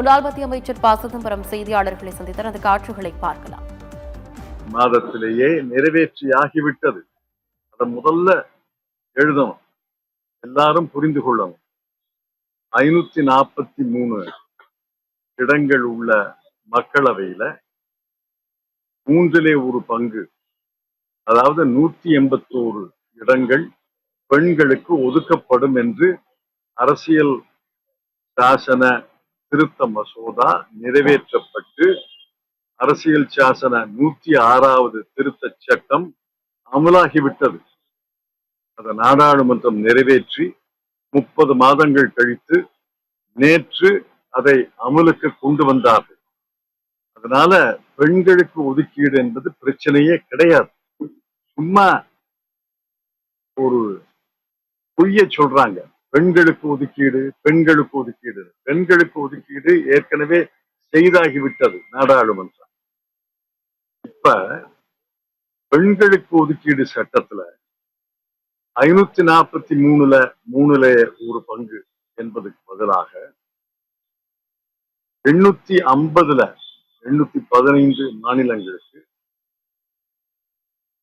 முன்னாள் மத்திய அமைச்சர் ப சிதம்பரம் செய்தியாளர்களை சந்தித்தார். அந்த காட்சிகளை பார்க்கலாம். மாதத்திலேயே நிறைவேற்றியாகிவிட்டது. அதை முதல்ல எழுதணும், எல்லாரும் புரிந்து கொள்ளணும். 543 இடங்கள் உள்ள மக்களவையில 1/3 பங்கு, அதாவது 181 இடங்கள் பெண்களுக்கு ஒதுக்கப்படும் என்று அரசியல் சாசன திருத்த மசோதா நிறைவேற்றப்பட்டு அரசியல் சாசன 106வது திருத்த சட்டம் அமலாகிவிட்டது. அதை நாடாளுமன்றம் நிறைவேற்றி 30 மாதங்கள் கழித்து நேற்று அதை அமலுக்கு கொண்டு வந்தார்கள். அதனால பெண்களுக்கு ஒதுக்கீடு என்பது பிரச்சனையே கிடையாது. சும்மா ஒரு பொய்ய சொல்றாங்க. பெண்களுக்கு ஒதுக்கீடு, பெண்களுக்கு ஒதுக்கீடு. பெண்களுக்கு ஒதுக்கீடு ஏற்கனவே செய்தாகிவிட்டது நாடாளுமன்றம். இப்ப பெண்களுக்கு ஒதுக்கீடு சட்டத்துல 543ல 1/3 பங்கு என்பதுக்கு பதிலாக 850ல 815 மாநிலங்களுக்கு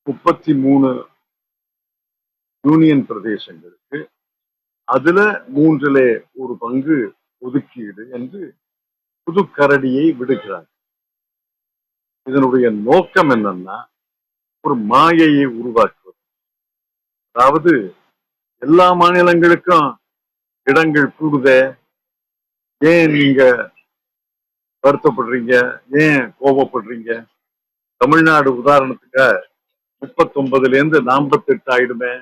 33 யூனியன் பிரதேசங்களுக்கு அதுல 1/3 பங்கு ஒதுக்கீடு என்று புது கரடியை விடுகிறார். இதனுடைய நோக்கம் என்னன்னா ஒரு மாயையை உருவாக்குவது. அதாவது எல்லா மாநிலங்களுக்கும் இடங்கள் கூடுதே, ஏன் நீங்க வருத்தப்படுறீங்க, ஏன் கோபப்படுறீங்க? தமிழ்நாடு உதாரணத்துக்கு 39ல இருந்து 48 ஆயிடுமே,